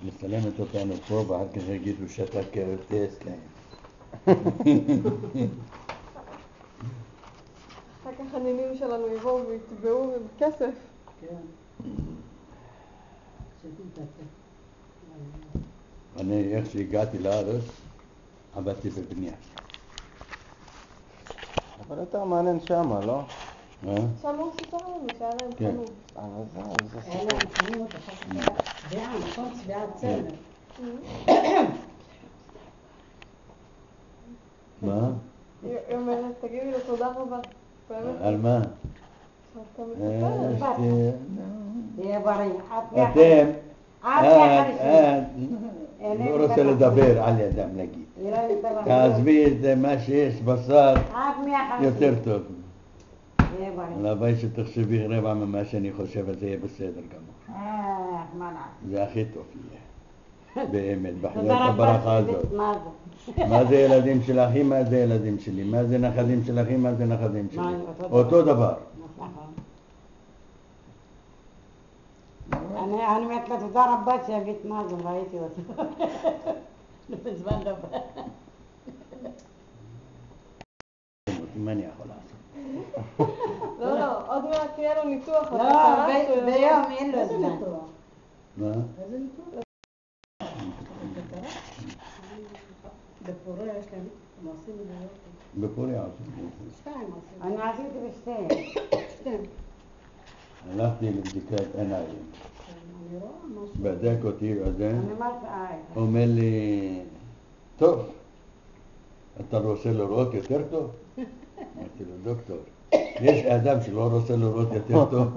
מצלמת אותנו פה, ואחר כך יגידו שאתה קרטס להם. אחר כך הנינים שלנו יבואו ויתבעו בכסף. כן. אני, איך שהגעתי לארץ, עבדתי בבנייה. אבל יותר מעניין שמה, לא? שם הוא סיפר לנו שהיה להם כן. חנות. זה היה להם חנות, אחר כך היה צביעה, נכון? צביעת צמר. מה? היא אומרת, תגידי לו תודה רבה. על מה? שאתה מספרת. תהיה בריא. אתם, את לא רוצה לדבר על ידם נגיד. תעזבי את מה שיש בשר יותר טוב. תהיה בריא. הלוואי שתחשבי רבע ממה שאני חושב, אז זה יהיה בסדר גמור. מה נעשה? זה הכי טוב יהיה. באמת, בחיות תודה רבה הברכה הזאת. שבאת, מה זה? מה זה ילדים של אחי, מה זה ילדים שלי, מה זה נכדים של אחי, מה זה נכדים שלי. מה, אותו דבר. אני אומרת לה תודה רבה שהבאת מאזן, ראיתי אותו. בזמן דבר. מה אני יכול לעשות? לא, עוד מעט תהיה לו ניתוח. לא, ביום אין לו זמן. מה? איזה ניתוח? בפוריה יש להם מעשים מלאות. בפוריה עושים. שתיים עושים. אני עשיתי בשתיים. שתיים. הלכתי לבדיקת עיניים. אני רואה משהו. בדק אותי הזה, אני אמרת, אומר לי, טוב, אתה רוצה לראות יותר טוב? אמרתי לו, דוקטור, יש אדם שלא רוצה לראות יותר טוב?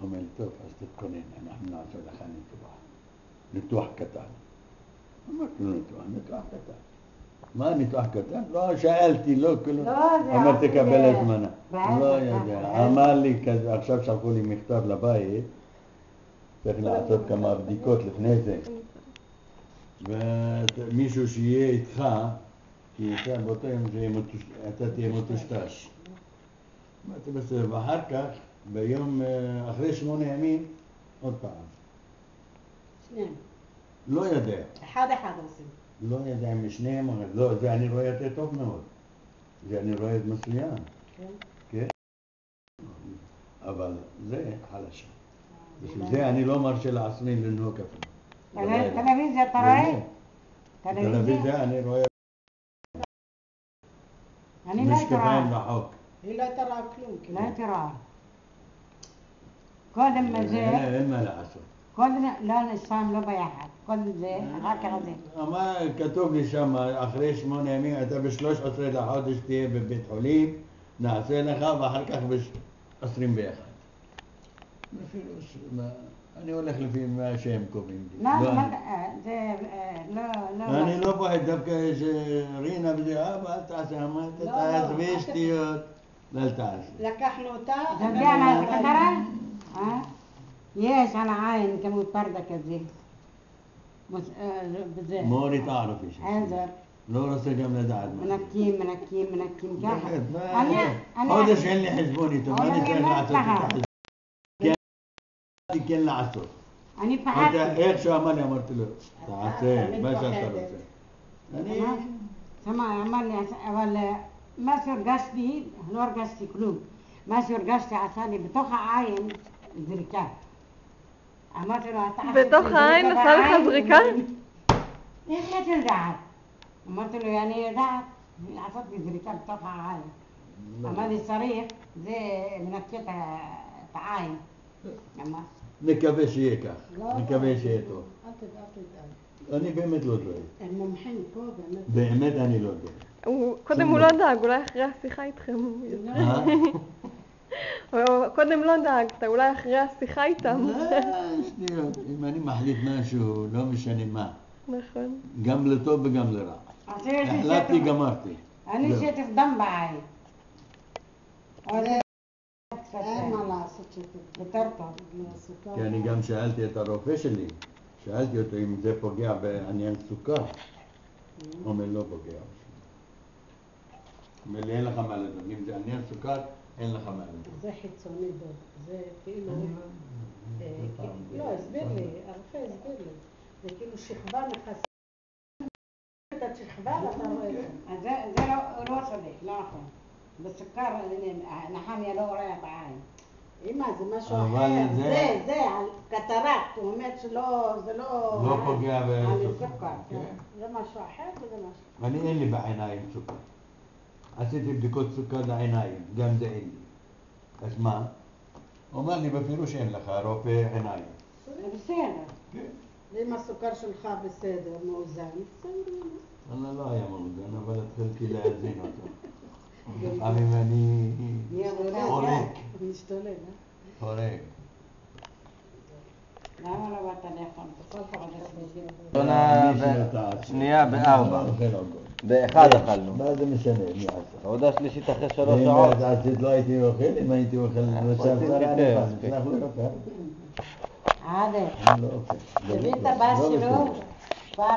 אומר לי, טוב, אז תתכונן, אנחנו נעשה לך ניתוח קטן. אמרתי לו, ניתוח קטן. מה ניתוח קטן? לא, שאלתי, לא כלום. אמר, תקבל הזמנה. לא יודע. אמר לי, עכשיו שלחו לי מכתב לבית, צריך לעשות כמה בדיקות לפני זה. ומישהו שיהיה איתך, כי אתה באותו יום אתה תהיה מטושטש. אמרתי בסדר, ואחר כך, ביום, אחרי 8 ימים, עוד פעם. שניהם. לא יודע. אחד עושים. לא יודע משניהם, לא, זה אני רואה יותר טוב מאוד. זה אני רואה את מצוין. כן. כן? אבל זה חלשה. בשביל זה אני לא מרשה לעצמי לנהוג אפילו. טלוויזיה אתה רואה? טלוויזיה אני רואה. אני לא הייתי רואה. משקפיים רחוק. היא לא הייתה רואה כלום. לא הייתי רואה. קודם זה... אין מה לעשות. קודם לא נסם לא ביחד. קודם זה, אחר כך זה. מה כתוב לי שם, אחרי 8 ימים, אתה ב-13 לחודש תהיה בבית חולים, נעשה לך, ואחר כך ב-21. אני הולך לפי מה שהם קובעים לי. לא, זה לא... אני לא פועד דווקא שרינה וזה, אבא, אל תעשה, אמרת, תעזבי שטויות, אל תעשה. לקחנו אותה... אתה יודע מה זה קטרה? יש על העין כמו פרדה כזה. מורי תערפי שם. עזר. לא רוצה גם לדעת מה. מנקים ככה. חודש אין לי חשבון איתו, מה אני צריך לעשות את החשבון? כן לעשות. אני פחדתי. איך שהוא אמר לי, אמרתי לו, תעשה, מה שאתה רוצה. אמר לי, אבל מה שהרגשתי, לא הרגשתי כלום. מה שהרגשתי עשה לי בתוך העין זריקה. אמרתי לו, אתה בתוך העין עשה לך זריקה? איך את יודעת? אמרתי לו, אני יודעת לעשות לי זריקה בתוך העין. אמר לי, צריך, זה מנקה את העין. נקווה שיהיה כך, נקווה שיהיה טוב. אל תדאג. אני באמת לא דואג. הם מומחים פה, באמת. באמת אני לא דואג. קודם הוא לא דאג, אולי אחרי השיחה איתכם. קודם לא דאגת, אולי אחרי השיחה איתם. שנייה, אם אני מחליט משהו, לא משנה מה. נכון. גם לטוב וגם לרע. החלטתי, גמרתי. אני שטף דם בעין. אין מה לעשות שטף, יותר טוב. כי אני גם שאלתי את הרופא שלי, שאלתי אותו אם זה פוגע בעניין סוכר. הוא אומר, לא פוגע. הוא אומר לי, אין לך מה לדון, אם זה עניין סוכר, אין לך מה לדון. זה חיצוני דוד, זה כאילו... לא, הסביר לי, שכבה נכנסת. את השכבה ואתה רואה את זה. אז זה לא צודק, לא נכון. בסוכר נחמיה לא רואה בעין. אמא, זה משהו אבל אחר. זה- זה, על קטרקט. הוא אומר שלא, זה לא... לא פוגע על בסוכר. סוכר. כן. זה משהו אחר וזה משהו. אני אין לי בעיניים סוכר. עשיתי בדיקות סוכר לעיניים, גם זה אין לי. אז מה? הוא אומר לי בפירוש אין לך, רופא עיניים. זה בסדר. כן. ואם הסוכר שלך בסדר, מאוזן, בסדר. אני לא היה מאוזן, אבל התחלתי להאזין אותו. לפעמים אני חורק, משתולל, חורק. למה לא באת לאכול? בכל פעם שנייה בארבע. לא אוכל עוגות. באחד אכלנו. מה זה משנה, מי עשה? עבודה שלישית אחרי 3 ואם שעות. עשית לא הייתי אוכל, אם הייתי אוכל לסרסר, אני כן, אסלח לו יותר. עאדל, אני לא אוכל. תביא את הבת לא שלו, בסדר. כבר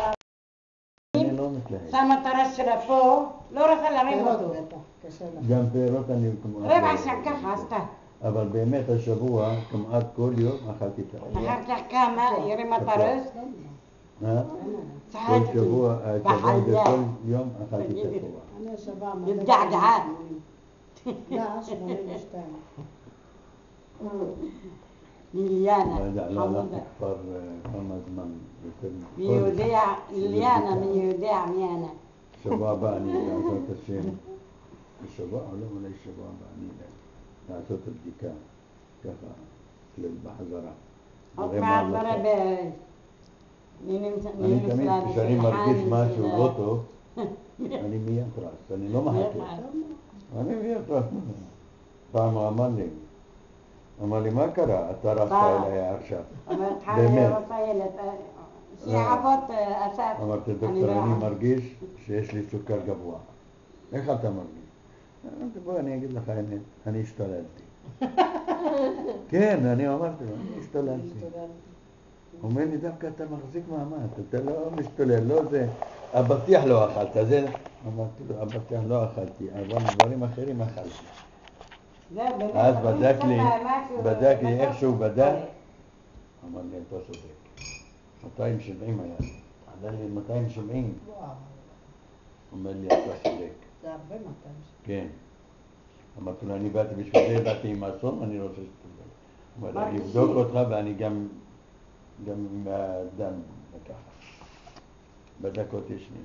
אני לא מתלהב. שמה את הראש שלה פה, לא רוצה להרים אותו. בטח, קשה לך. גם פירות אני כמעט... רבע לא שעה אוכל. ככה עשתה. אבל באמת השבוע, כמעט כל יום אכלתי את הארץ. אחר כך קמה, הרימה את הראש, כל צחקתי. שבוע, השבוע וכל יום אכלתי את תגידי. התפוח. אני השבוע מתגעגעת. לא, 82. ליליאנה, לא יודע, לא חמודה. הלכתי כבר כמה זמן יותר מי מחודש. יודע, ליליאנה, מי יודע מי אני. שבוע הבא אני לעשות השם. בשבוע, או לא, אולי שבוע הבא אני לעשות את הבדיקה. ככה, בחזרה. עוד נראה מעט מה נראה המצב. אני תמיד כשאני מרגיש משהו לא טוב, אני מיד רץ, אני לא מחכה. אני מיד רץ. פעם הוא אמר לי, מה קרה? אתה רצת אליי עכשיו. אומרת באמת. חייל רוצה ילד, שיעבוד אסף. אמרתי, אני דוקטור, לא אני אעבוד. מרגיש שיש לי סוכר גבוה. איך אתה מרגיש? אמרתי, בואי אני אגיד לך האמת, אני השתוללתי. כן, אני אמרתי לו, אני השתוללתי. הוא אומר לי, דווקא אתה מחזיק מעמד, אתה לא משתולל, לא זה, אבטיח לא אכלת, זה... אמרתי לו, אבטיח לא אכלתי, אבל דברים אחרים אכלתי. זה באמת, אז אבל בדק לי בסוף איך שהוא בדק, קורה. אמר לי, אתה צודק. 270 היה לי, עלה לי 270. וואו, אומר לי, אתה צודק. זה הרבה 200. כן. אמרתי לו, אני באתי בשביל זה, באתי עם אסון, אני רוצה שתדבר. הוא אומר, אני אבדוק אותך ואני גם עם הדם לקחת. בדק אותי שנייה.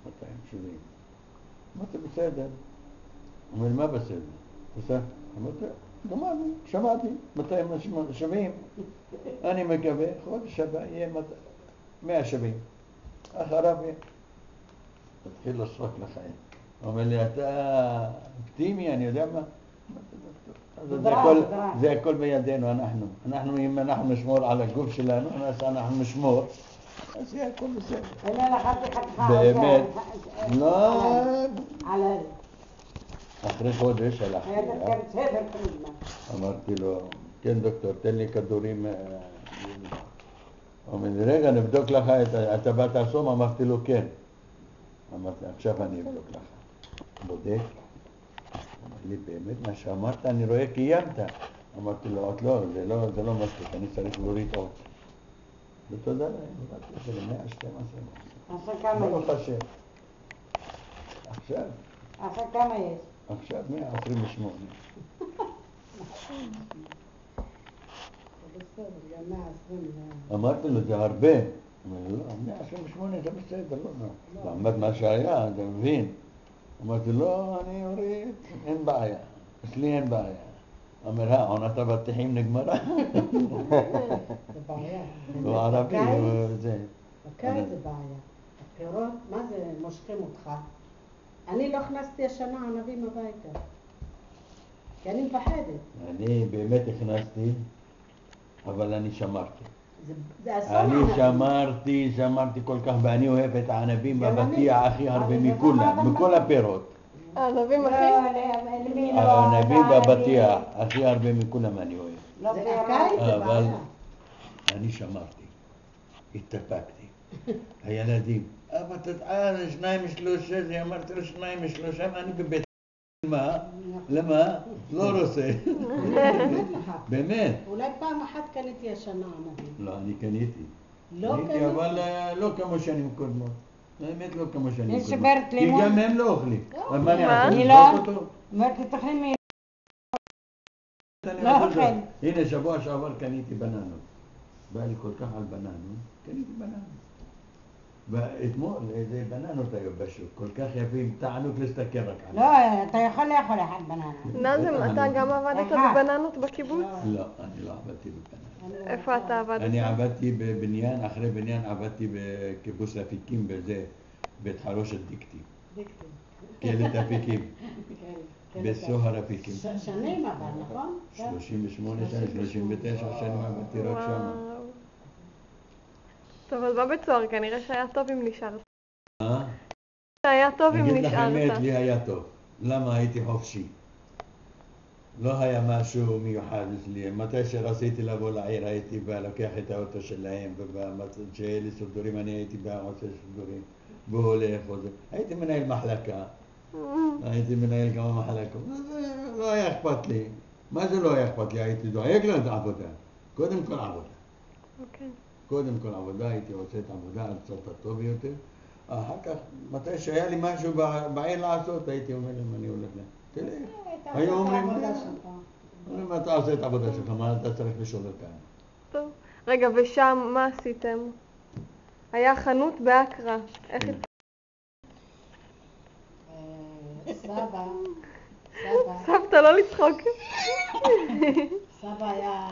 270. אמרתי, בסדר. הוא אומר, מה בסדר? בסדר? אמרתי, גמרנו, שמעתי, 270. אני מקווה, חודש הבא יהיה 170. אחריו יהיה. תתחיל לשרוק לחיים. הוא אומר לי, אתה אופטימי, אני יודע מה? אז זה הכל בידינו, אנחנו, אם אנחנו נשמור על הגוף שלנו, אז אנחנו נשמור, אז יהיה הכל בסדר. אלא לחצי חתיכה. באמת, לא, על זה. אחרי חודש הלכתי היה אליו, דווקא בסדר כל הזמן. אמרתי לו, כן דוקטור, תן לי כדורים. הוא אומר לי, רגע, נבדוק לך, אתה באת הסום? אמרתי לו, כן. אמרתי, עכשיו אני אבדוק לך. בודק. אמר לי, באמת, מה שאמרת, אני רואה קיימת. אמרתי לו, עוד לא, זה לא מספיק, אני צריך להוריד עוד. ותודה להם, אמרתי, זה 112. עכשיו כמה ברוך יש? השם. עכשיו כמה יש? עכשיו 128. בסדר, גם 120. אמרתי לו, זה הרבה. הוא אומר, לא, 128 זה בסדר, לא. לעמד מה שהיה, אתה מבין? אמרתי, לא, אני אוריד, אין בעיה. אצלי אין בעיה. אומר, עונת הבטיחים נגמרה. זה בעיה. הוא ערבי, הוא זה. בקיץ זה בעיה. הפירות, מה זה, מושכים אותך. אני לא הכנסתי השנה ענבים הביתה. כי אני מפחדת. אני באמת הכנסתי, אבל אני שמרתי. זה אסון אני ענבים. שמרתי כל כך, ואני אוהב את הענבים גם אני. בבטיח הכי הרבה אבל זה מכולם, דבר מכל הפירות. הענבים לא, אחי? למי לא? הענבים לא, בבטיח הכי הרבה מכולם אני אוהב. לא זה פירות. הקיץ זה אבל בעיה. אני שמרתי, התאפקתי. הילדים, אבא תתעל, 2 3, זה אמרתי לו 2 3, אני בבית מה? למה? לא רוצה. באמת. אולי פעם אחת קניתי השנה ענבים. לא, אני קניתי. לא הייתי, קניתי. אבל לא כמו שנים קודמות. האמת לא כמו שנים יש קודמות. שברת כי לימון? גם הם לא אוכלים. לא. אז מה אני מה? אעשה? אני לזרוק לא. אותו? אומרת לי תאכלי מי... אני לא אעשה אוכל. זאת. הנה, שבוע שעבר קניתי בננות. בא לי כל כך על בננות, קניתי בננות. ואתמול איזה בננות היו בשוק, כל כך יפים, תענוג להסתכל רק עליהם. לא, אתה יכול לאכול אחד בננה. נאזם, אתה גם עבדת אחד. בבננות בקיבוץ? לא, אני לא עבדתי בבננות. איפה אתה עבדת? אני עבדתי בבניין, אחרי בניין עבדתי בקיבוץ אפיקים בזה, בית חרושת דיקטי. דיקטים. קהילת אפיקים, כן, בסוהר אפיקים. שנים אבל, נכון? 38 שנים, 39 שנים עבדתי רק שם. וואו. טוב, אז בבית סוהר כנראה שהיה טוב אם נשארת. היה טוב אם אגיד לך האמת, נשארת. לי היה טוב. למה הייתי חופשי? לא היה משהו מיוחד אצלי. מתי שרציתי לבוא לעיר הייתי בא, לוקח את האוטו שלהם, וכשיהיה לי סידורים אני הייתי בא, עושה סידורים, והולך וזה. הייתי מנהל מחלקה, הייתי מנהל כמה מחלקות. לא היה אכפת לי. מה זה לא היה אכפת לי? הייתי דואג לעבודה. קודם כל עבודה. אוקיי. קודם כל עבודה, הייתי עושה את העבודה על הצד הטוב ביותר. אחר כך, מתי שהיה לי משהו בעיר לעשות, הייתי אומר להם, אני הולך להם. תלך. היו אומרים, אומרים, אתה עושה את העבודה שלך, מה אתה צריך לשאול אותם? טוב. רגע, ושם מה עשיתם? היה חנות באקרא. איך כן. סבא, סבתא, לא לצחוק. סבא היה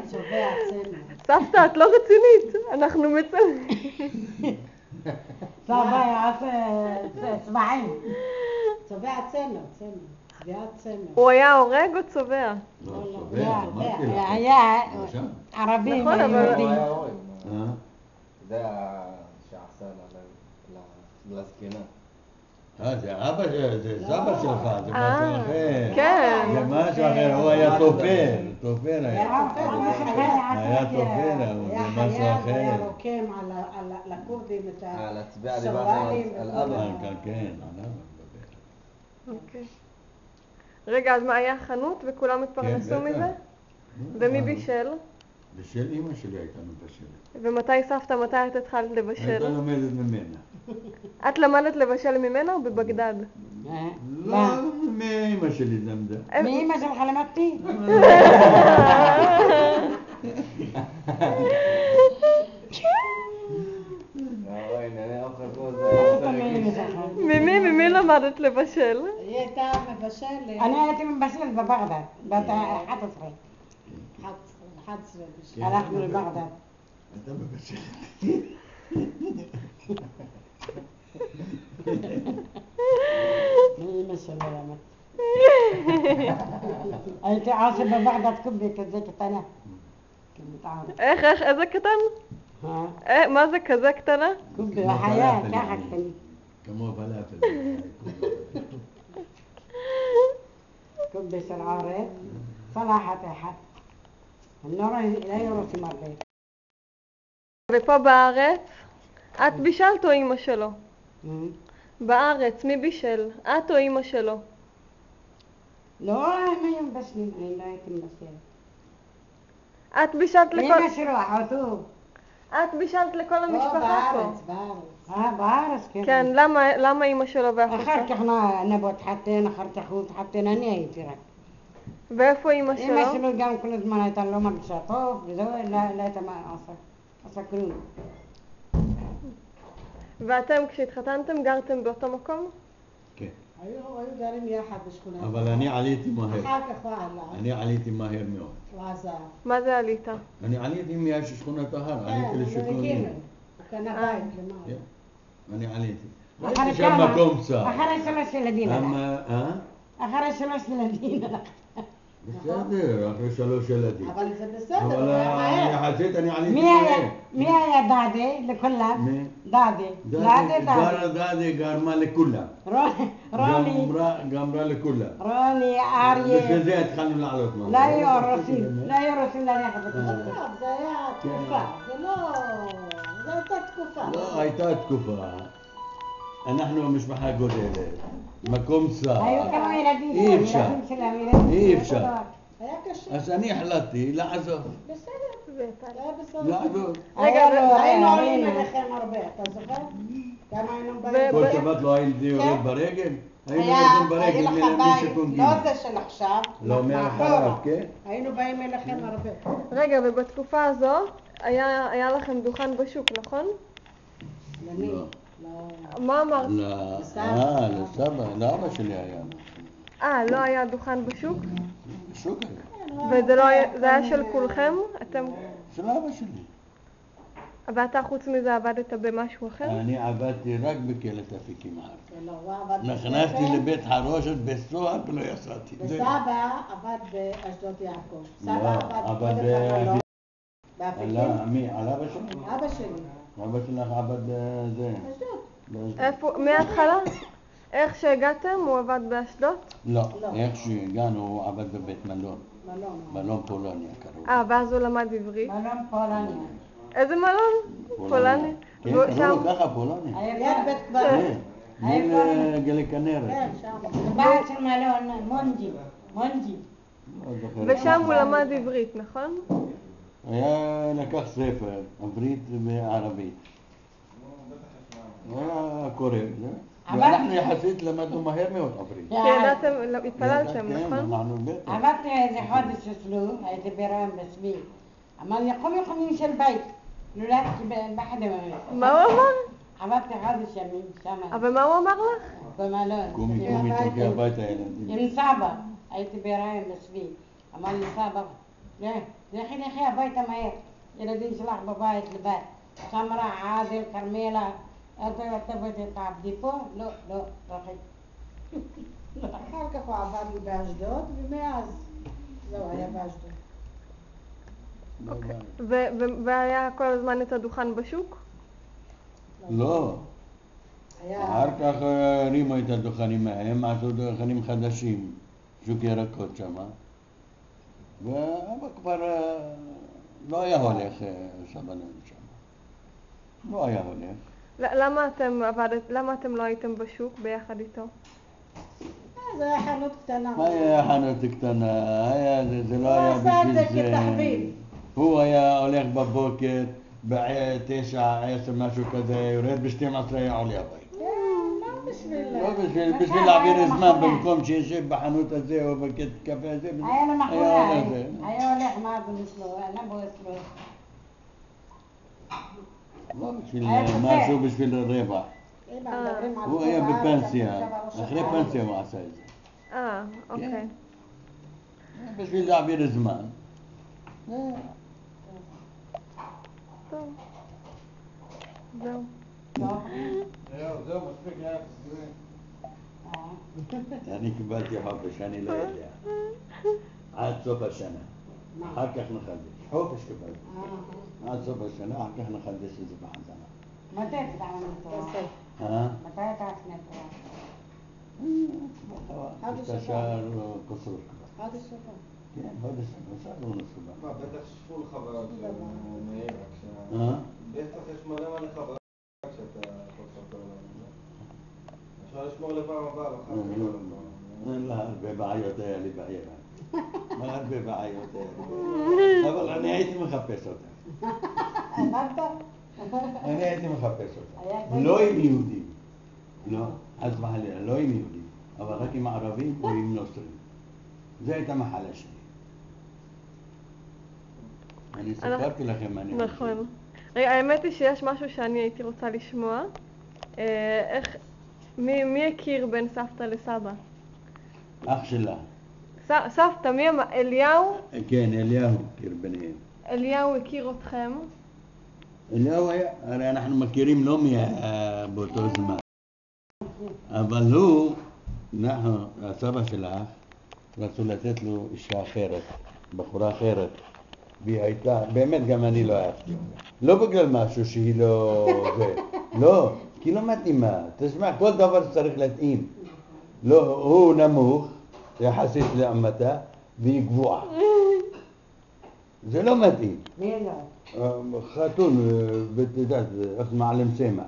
צובע צמר. סבתא, את לא רצינית. אנחנו מצלמים. סבא יעשה צבעים. צובע צמר, צביעת צמר. הוא היה הורג או צובע? לא, לא, צובע, אמרתי לך. היה לא שם. ערבים נכון, אבל- ויהודים. הוא היה אוהב. אה? זה שעשה לזקנה. זה אבא, זה סבא שלך, זה משהו אחר. כן. זה משהו אחר, הוא היה תופר, תופר היה. היה היה תופר, זה היה משהו חייב, היה אחר. רוקם על לכורדים את על הצביעה דיברנו השרוואלים. על וכל אבא. ה- כן, כן, עליו מדבר. אוקיי. רגע, אז מה, היה חנות וכולם התפרנסו כן, בטח. מזה? ומי בישל? בשל אמא שלי הייתה מבשלת. ומתי סבתא, מתי את התחלת הייתה לבשל? לומדת ממנה. את למדת לבשל ממנה או בבגדד? לא, מאמא שלי למדה. מאמא שלך למדתי? אוי, נהנה אוכל פה זה... ממי למדת לבשל? היא הייתה מבשלת. אני הייתי מבשלת בבגדד, בת 11. 11 בשביל. הלכנו לבגדד. הייתה מבשלת. מאמא שלי למדתי. הייתי עושה בבגדד קובי כזה קטנה. כמתערב. איך, איזה קטן? מה זה כזה קטנה? קובי, החיה, ככה קטנים. כמו פלאפל. קובי של עורף, צלחת אחת. לא יורסים הרבה. ופה בארץ, את בישלת או אמא שלו? בארץ, מי בישל? את או אמא שלו? לא, הם היו מבשלים, אני לא הייתי מבשלת. את בישלת לכל... אמא שלו, אחותו. את בישלת לכל המשפחה פה. בארץ. בארץ, כן. כן, למה אמא שלו ואחותו? אחר כך נבוא תחתן, אחר כך הוא תחתן, אני הייתי רק. ואיפה אמא שלו? אמא שלו גם כל הזמן הייתה לא מרגישה טוב, וזהו, לא הייתה מה עושה כלום. ואתם כשהתחתנתם גרתם באותו מקום? כן. היו גרים יחד בשכונה. אבל אני עליתי מהר. אחר כך הוא עלה. אני עליתי מהר מאוד. הוא עזב. מה זה עלית? אני עליתי משכונת ההר, עליתי כן, לשיכונים. הוא קנה בית למעלה. כן, אני עליתי. אחרי ראיתי שם כמה? מקום צר. אחרי 3 ילדים. אחרי 3 ילדים. בסדר, אחרי 3 ילדים. אבל זה בסדר, אבל הוא היה מהר. יחסית אני עליתי מי היה דאדי לכולם? מי? דאדי. דאדי גרמה לכולם. רוני, גמרה לכולם. רוני, אריה. בשביל זה התחלנו לעלות. לא היו רוצים ללכת לכולם. טוב, זה היה תקופה. זה לא... זו הייתה תקופה. לא, הייתה תקופה. אנחנו משפחה גודלת. מקום צר. היו כמה ילדים. אי אפשר. ילדים שלהם, ילדים אי שלהם, אפשר. אותו דבר. היה קשה. אז אני החלטתי לעזוב. בסדר. היה בסדר. יהדות. רגע, היינו עולים אליכם הרבה, אתה זוכר? כמה היינו באים? כל שבת לא הייתי יורד ברגל? היינו היה יורדים ברגל לך מי בית, שקום לא גימל. זה של עכשיו, לא, מאחריו, כן? היינו באים אליכם הרבה. רגע, ובתקופה הזאת היה לכם דוכן בשוק, נכון? למי? לא. מה אמרת? לסבא, לאבא שלי היה. לא היה דוכן בשוק? בשוק היה. וזה לא היה, זה היה של כולכם? אתם... של אבא שלי. ואתה חוץ מזה עבדת במשהו אחר? אני עבדתי רק בכלא תפיקים הארץ. לא, הוא עבד נכנסתי בספר. לבית חרושת בסוהר ולא יצאתי. וסבא עבד באשדוד יעקב. סבא לא, עבד עבד במלון. באפיקים? מי? על אבא שלי? אבא שלי. אבא שלך עבד זה. אשדוד. איפה? מההתחלה? איך שהגעתם הוא עבד באשדוד? לא, לא. איך שהגענו הוא עבד בבית מלון. מלון. מלון פולניה קראו. ואז הוא למד עברית. מלון פולניה. איזה מלון? פולני? כן, והוא קראו שם- לו ככה פולניה. ליד בית קברים. מול גלי כנרת. כן, שם. בית של מלון, מונג'י. לא זוכר. ושם הוא למד עברית, נכון? היה לקח ספר, עברית וערבית. היה קורא, ואנחנו יחסית למדנו מהר מאוד עברית. כי ידעתם, התפללתם, כן, נכון? אנחנו בטח. עבדתי איזה חודש אצלו, הייתי בהיריון בסבי. אמר לי, ימים של בית. נולדתי בחדר. מה הוא אמר? עבדתי חודש ימים שם, אבל מה הוא אמר לך? במלון. קומי, תלכי הביתה ילדים. עם סבא, הייתי בהיריון בסבי. אמר לי סבא, לכי הביתה מהר. ילדים שלך בבית לבד. סמרה, עادل, כרמלה, אתה תעבדי פה? לא, רחי. אחר כך הוא עבד לי באשדוד, ומאז זהו, היה באשדוד. והיה כל הזמן את הדוכן בשוק? לא, היה... אחר כך הרימו את הדוכנים מהם, עשו דוכנים חדשים, שוק ירקות שם. ואבא כבר לא היה הולך סבנון שם. לא היה הולך. למה אתם לא הייתם בשוק ביחד איתו? זה היה חנות קטנה. היה חנות קטנה, זה לא הוא היה עשה את בשביל זה זה. כתחביב. הוא היה הולך בבוקר, ב-9, 10, משהו כזה, יורד ב-12 היה עולה הבית. כן, לא בשביל... לא בשביל להעביר זמן במקום שישב בחנות הזה או בקט קפה הזה. היה לו הולך מחורה, זה. היה הולך מה אבו אצלו, נבו אצלו. לא בשביל היה קפה. משהו, בשביל רווח. מדברים על הוא כל היה הארץ, בפנסיה, אני חושב על אחרי ראש פנסיה הוא עשה את זה. אוקיי. בשביל להעביר זמן. טוב. זהו. זהו, מספיק, יאללה, תסגרי. אני קיבלתי חופש, אני לא יודע. עד סוף השנה. אחר כך נחדש. חופש קיבלתי. עד סוף השנה, אחר כך נחדש את זה בחזרה. מתי תתעמל תורה? מתי תעצמי תורה? استشار قصور كبار. هذا الشيطان. כן, הודש, נוסע לא נוסע. מה, בטח שפו לך מאיר, בטח יש מלא חברות שאתה יכול לספר להם. אפשר לשמור לפעם הבאה, לא חייב לשמור לפעם. אין לה הרבה בעיות היה לי בעירה. מה הרבה בעיות היה לי. אבל אני הייתי מחפש אותה. אמרת? אני הייתי מחפש אותה. לא עם יהודים. לא, אז וחלילה, לא עם יהודים. אבל רק עם ערבים או עם נוצרים. זו הייתה מחלה שלי. אני סיפרתי לכם מה אני חושב. נכון. האמת היא שיש משהו שאני הייתי רוצה לשמוע. מי הכיר בין סבתא לסבא? אח שלה. סבתא, מי אמר? אליהו? כן, אליהו הכיר ביניהם. אליהו הכיר אתכם? אליהו היה, הרי אנחנו מכירים לא באותו זמן. אבל הוא, הסבא שלך, רצו לתת לו אישה אחרת, בחורה אחרת. והיא הייתה, באמת גם אני לא אהבתי. לא בגלל משהו שהיא לא זה. לא, כי היא לא מתאימה. תשמע, כל דבר צריך להתאים. לא, הוא נמוך, יחסית לאמתה, והיא גבוהה. זה לא מתאים. מי לא? חתון, בתדעת, איך מעלם סמח.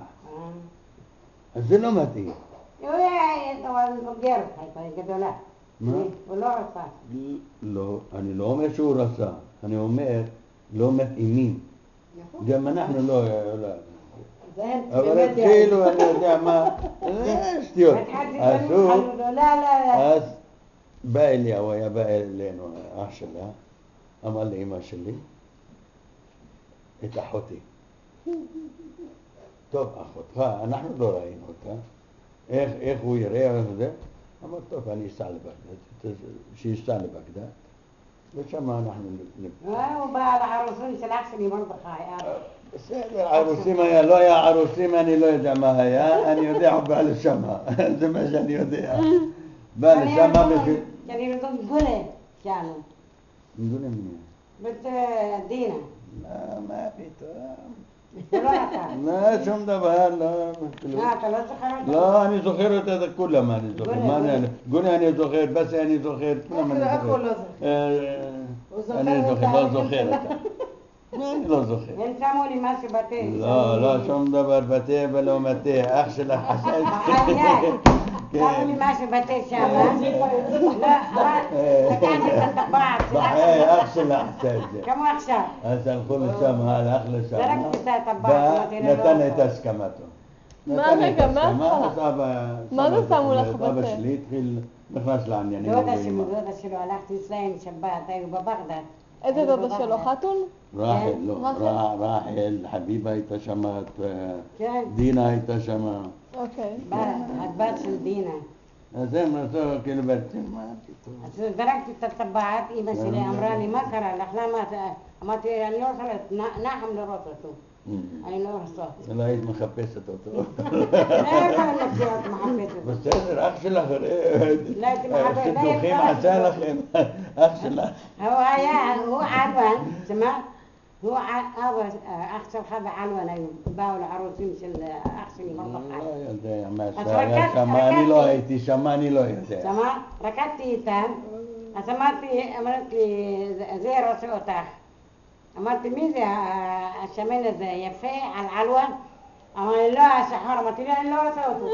אז זה לא מתאים. הוא היה בוגר, הייתה גדולה. מה? הוא לא רצה. לא, אני לא אומר שהוא רצה. אני אומר, לא מתאימים. נכון. גם אנחנו לא... זה הם אבל באמת התחילו, אני יודע מה, שטויות. עשו, אז בא אליהו, היה בא אלינו, אח שלה, אמר לאמא שלי, את אחותי. טוב, אחותך, אנחנו לא ראינו אותה, איך הוא יראה את זה? אמר, טוב, אני אסע לבגדד, שיסע לבגדד, ושם אנחנו... הוא בא לערוסים של אח שלי מרדכי. בסדר, ערוסים היה, לא היה ערוסים, אני לא יודע מה היה, אני יודע, הוא בא לשם, זה מה שאני יודע. בא לשם בשביל... يعني نقول كانوا نقول منين؟ بنت دينا لا ما פתאום. ولا لا שום דבר, לא. אתה לא זוכר אותה? לא, אני זוכר את כולם, אני זוכר. גולי אני זוכר, בסי אני זוכר, כולם אני איך הוא זוכר. לא זוכר? אני זוכר, לא זוכר אותה. אני לא זוכר. הם שמו לי משהו בתה. לא, שום דבר בתה ולא מתה, אח שלך עשה את זה. שמו לי משהו בתה שם. לקחתי את הטבעת. בחיי, אח שלך עשה את זה. כמו עכשיו. אז הלכו לשם, הלך לשם. זרקתי את הטבעת. ונתן את הסכמתו. רגע, מה מה זה שמו לך בתה? אבא שלי התחיל, נכנס לעניינים. דודה שלו, הלכתי אצלהם שבת, היו בבגדד. איזה דודה שלו? חתול? רחל, לא, רחל. רחל, חביבה הייתה שמה, כן. דינה הייתה שמה. אוקיי. הבת של דינה. אז הם רצו כאילו בעצם, מה פתאום? אז זרקתי את הטבעת, אמא שלי אמרה לי, מה קרה לך? למה את... אמרתי, אני לא רוצה נחם לראות אותו. אני לא רוצה. לא היית מחפשת אותו. איך אני מחפשת אותו? בסדר, אח שלך, לא הייתי מחפשת. חיתוכים עשה לכם, אח שלך. הוא עלואן, שמע? הוא אח שלך בעלואן היו, באו לערוצים של אח שלי מרדכי. לא יודע מה שהיה שם, אני לא הייתי שם, אני לא יודע. שמע? רקדתי איתם, אז אמרת לי, זה רוצה אותך. אמרתי, מי זה השמן הזה, יפה, על עלואן? אמר לי, לא, השחור, אמרתי לי, אני לא רוצה אותו.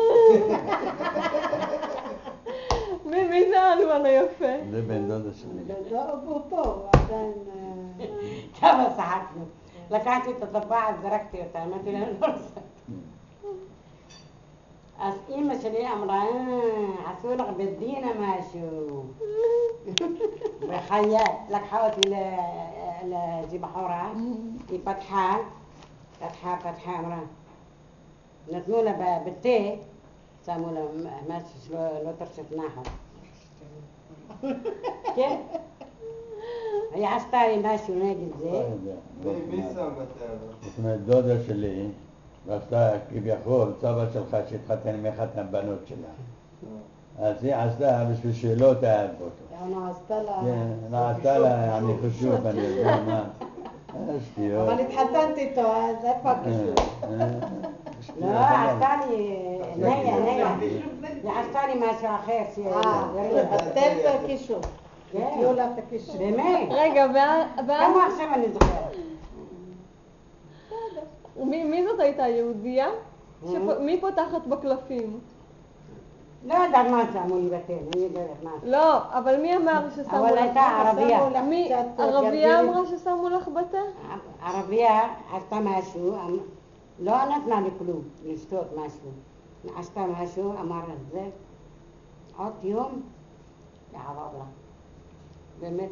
מי זה העלואן היפה? זה בן דודה שלי. הוא פה, הוא עדיין... כמה צחקנו. לקחתי את הטבעת, זרקתי אותה, אמרתי לה, אני לא רוצה. אז אמא שלי אמרה, עשו לך בדינה משהו. וחייה, לקחה אותי לאיזו בחורה, היא פתחה, אמרה, נתנו לה בתה, שמו לה משהו שלא תרשת נחם. כן? היא עשתה לי משהו נגד זה. מי שם בתה? זאת אומרת, דודה שלי, ועשתה כביכול, סבא שלך שהתחתן עם אחת הבנות שלה. אז היא עשתה בשביל שלא תאהב אותו. עשתה לה... כן, עשתה לה, אני חשוב, אני יודע מה. שטויות. אבל התחתנת איתו, אז איפה הקשור? לא, עשתה לי, ניה. היא עשתה לי משהו אחר. אתם את הקישור. תהיו לה את הקישור. באמת? רגע, כמה עכשיו אני זוכרת? מי זאת הייתה? יהודייה? מי פותחת בקלפים? לא יודעת מה שמו לי בתה, אני יודעת מה. לא, אבל מי אמר ששמו לך? אבל הייתה ערבייה. ערבייה אמרה ששמו לך בתה? ערבייה עשתה משהו, לא נתנה לי כלום, לשתות משהו. עשתה משהו, אמר זה, עוד יום, יעבור לה. באמת,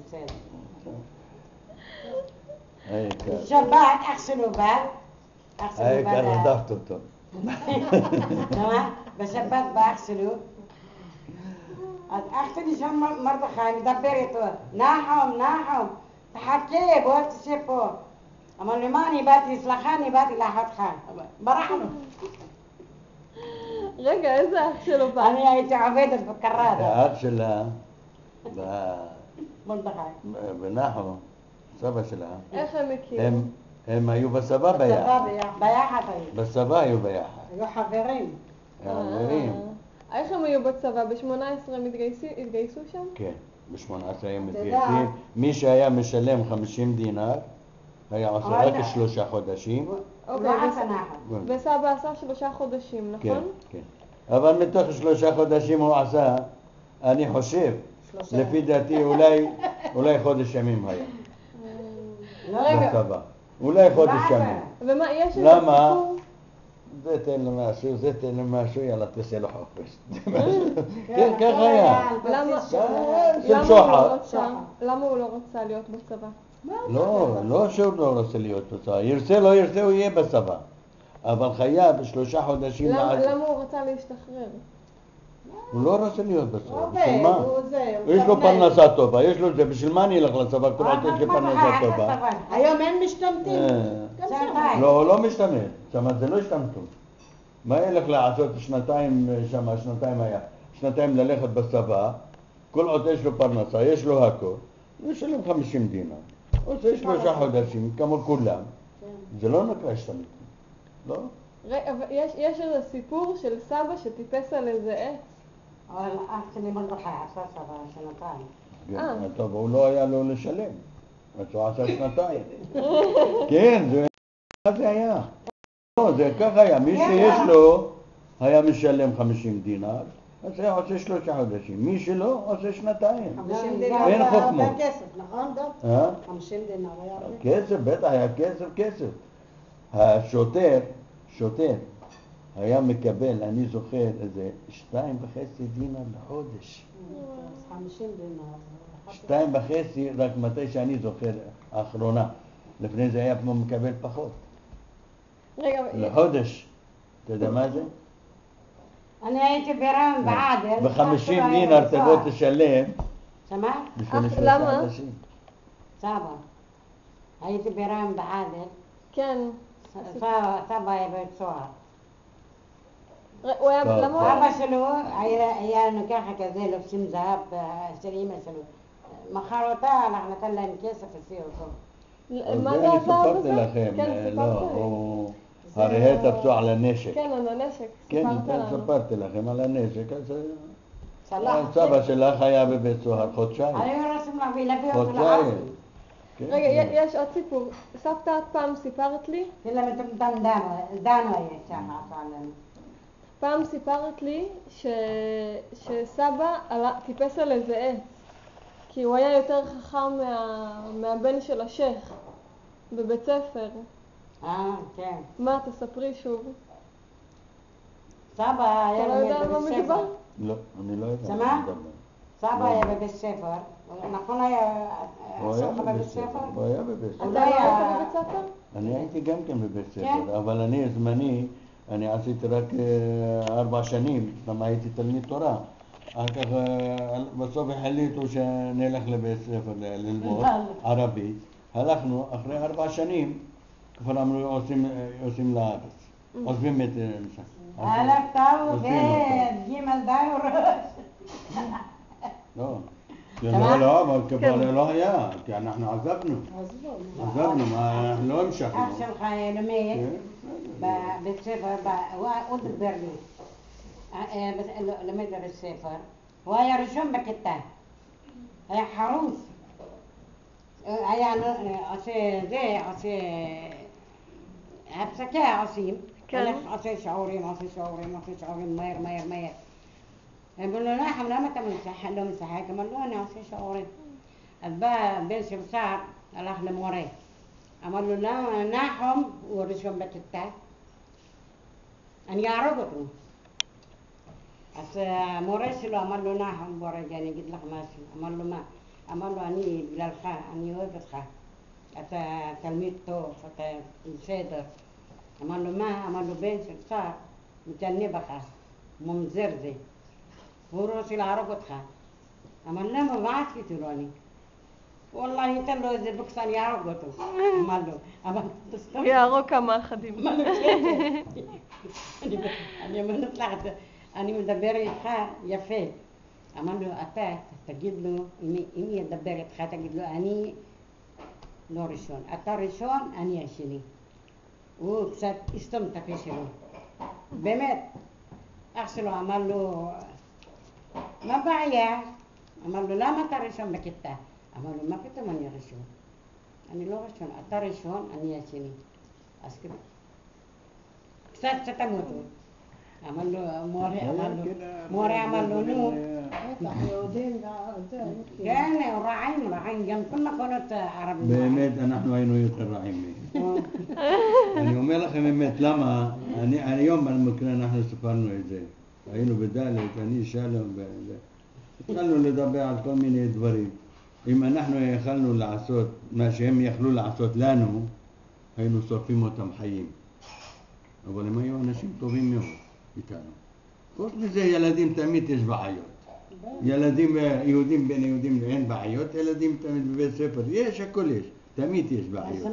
בסדר. שבת, אח שלו בא. העיקר רדפת אותו. בשבת באח שלו. אז אח שלי שם מרדכי מדבר איתו, נחום, תחכה, בוא תשב פה. אמר לי, מה אני באתי, סלחה, אני באתי לאחותך. ברחנו. רגע, איזה אח שלו בא? אני הייתי עובדת בקרדה. האח שלה, מרדכי. בנחום, סבא שלה, איך הם הכירו? הם היו בצבא ביחד. ביחד היו. בצבא היו ביחד. היו חברים. חברים. איך הם היו בצבא? ב-18 התגייסו שם? כן, ב-18 הם מתגייסים. מי שהיה משלם 50 דינר, היה עושה רק 3 חודשים. אוקיי, וסבא עשה 3 חודשים, נכון? כן, כן. אבל מתוך 3 חודשים הוא עשה, אני חושב, לפי דעתי אולי חודש ימים היה. בצבא. אולי חודש ימים. ומה, יש איזה למה? סיפור? זה תן לו משהו, זה תן לו משהו, יאללה תעשה לו חופש. כן, ככה היה. של שוחד. למה הוא לא רצה להיות בצבא? לא שהוא לא רוצה להיות בצבא, ירצה לא ירצה הוא יהיה בצבא. אבל חייב 3 חודשים למה הוא רצה להשתחרר? הוא לא רוצה להיות בצבא, בשביל מה? יש לו פרנסה טובה, יש לו את זה, בשביל מה אני אלך לצבא? כל עוד יש לי פרנסה טובה. היום אין משתמטים. לא משתמט, זה לא השתמטות. מה ילך לעשות שנתיים שם, שנתיים ללכת בצבא, כל עוד יש לו פרנסה, יש לו הכל, ישלם 50 דינר. עושה 3 חודשים, כמו כולם. זה לא נקרא השתמטות, לא? יש איזה סיפור של סבא שטיפס על איזה עץ. אבל אח שלי מרדכי עשה סבא 2 טוב, הוא לא היה לו לשלם, אז הוא עשה 2 כן, זה היה. לא, זה ככה היה, מי שיש לו היה משלם 50 דינר, אז היה עושה 3 חודשים, מי שלא עושה 2. 50 דינר אין היה חוכמות. הרבה כסף, נכון דב? 50 דינר היה הרבה כסף, בטח היה כסף. השוטר היה מקבל, אני זוכר, איזה 2.5 דינר לחודש. 50 דינר. 2.5, רק מתי שאני זוכר, האחרונה. לפני זה היה מקבל פחות. לחודש. אתה יודע מה זה? אני הייתי ברם בעדל. ב50 דינר תבוא תשלם. שמעת? למה? סבא. הייתי ברם בעדל. כן. סבא היה בית סוהר. למה? אבא שלו היה לנו ככה כזה, לובשים זהב של אמא שלו. מכר אותה, אנחנו נתן להם כסף, עשי אותו. מה זה הזהב הזה? לכם, כן, לא, הרי התאבצו על הנשק. כן, על הנשק, כן, סיפרת לנו. ספרתי לכם על הנשק, אז סבא שלך היה בבית סוהר חודשיים. היו רוצים להביא אותו לארץ. רגע, יש עוד סיפור. סבתא, את פעם סיפרת לי? למה אתם דנו היה ככה עלינו. פעם סיפרת לי שסבא טיפס על איזה עץ, כי הוא היה יותר חכם מהבן של השייך בבית ספר. כן. מה, תספרי שוב. סבא היה בבית ספר. לא, אני לא יודע. שמה? סבא היה בבית ספר. נכון היה אסור בבית ספר? הוא היה בבית ספר. אתה היית בבית ספר? אני הייתי גם כן בבית ספר, אבל אני זמני, אני עשיתי רק 4 שנים, למה הייתי תלמיד תורה. אחר כך בסוף החליטו שנלך לבית ספר ללמוד ערבית. הלכנו, אחרי 4 שנים, כבר אמרו עושים לארץ. עוזבים את משם. הלך טוב וגימל די וראש. לא. לא, אבל כבר לא היה, כי אנחנו עזבנו, אנחנו לא המשכנו. אח שלך לומד בבית ספר, הוא דיבר לי, למד בבית ספר, הוא היה ראשון בכיתה, היה חרוץ, היה עושה הפסקה עושים, עושה שיעורים מהר. אמרו לו, נחם, למה אתה לא משחק? אמר לו, אני עושה שיעורים. אז בא בן של שר, הלך למורה. אמר לו, למה נחם, הוא ראשון בכיתה, אני אהרוג אותו. אז המורה שלו אמר לו, נחם, בוא רגע, אני אגיד לך משהו. אמר לו, מה? אמר לו, אני בגללך, אני אוהב אותך. אתה תלמיד טוב, אתה בסדר. אמר לו, מה? אמר לו, בן של שר, מתענה בך, ממזר זה. הוא רוצה להרוג אותך. אמר למה? מה עשיתי לו אני? וואלה, ייתן לו איזה בוקס, אני אהרוג אותו. אמר לו, הוא יהרוג כמה אחדים. אני אומרת לך, אני מדבר איתך יפה. אמר לו, אתה תגיד לו, אם ידבר איתך, תגיד לו, אני לא ראשון. אתה ראשון, אני השני. הוא קצת הסתום את הפה שלו. באמת. אח שלו אמר לו, מה בעיה? אמר לו, למה אתה ראשון בכיתה? אמר לו, מה פתאום אני ראשון? אני לא ראשון, אתה ראשון, אני השני. אז כאילו, קצת תמותו. אמר לו, מורה אמר לו, נו, בטח, יהודים וזה, כן, רעים, גם כל מכונות ערבים. באמת אנחנו היינו יותר רעים מהם. אני אומר לכם באמת, למה? היום במקרה אנחנו סיפרנו את זה. היינו בדלת, אני שלום, התחלנו לדבר על כל מיני דברים. אם אנחנו יכלנו לעשות מה שהם יכלו לעשות לנו, היינו שורפים אותם חיים. אבל הם היו אנשים טובים מאוד איתנו. חוץ מזה, ילדים תמיד יש בעיות. ילדים, יהודים בין יהודים אין בעיות, ילדים תמיד בבית ספר, יש, הכל יש, תמיד יש בעיות.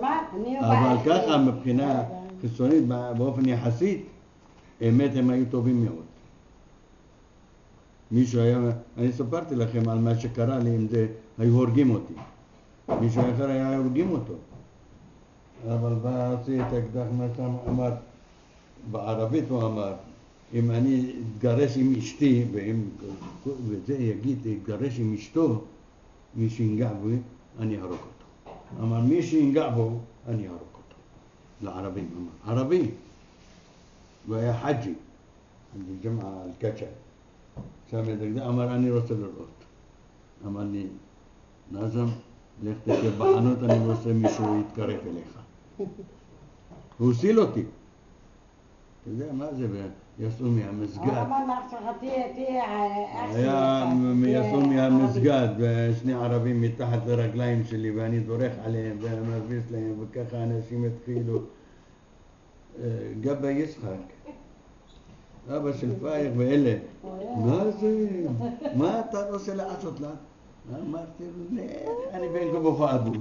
אבל ככה מבחינה חיצונית, באופן יחסית, האמת הם היו טובים מאוד. מישהו היה, אני ספרתי לכם על מה שקרה לי עם זה, היו הורגים אותי. מישהו אחר היה הורגים אותו. אבל בא עשי את האקדח, מה שם אמר, בערבית הוא אמר, אם אני אתגרש עם אשתי, וזה יגיד, אתגרש עם אשתו, מי שינגע בו, אני אהרוג אותו. אמר, מי שינגע בו, אני אהרוג אותו. לערבים, אמר. ערבי. והיה חג'י, ג'מעה אל-קצ'ה. שם ידגדה, אמר, אני רוצה לראות. אמר לי, נאזם, לך תשב בחנות, אני רוצה מישהו יתקרב אליך. הוא הוסיל אותי. אתה יודע מה זה? יצאו מהמסגד. יצאו מהמסגד, ושני ערבים מתחת לרגליים שלי, ואני דורך עליהם ומרביץ להם, וככה אנשים התחילו. גבא יצחק, אבא של פייך ואלה, מה זה? מה אתה רוצה לעשות לה? אמרתי, אני בן כבוך עדות.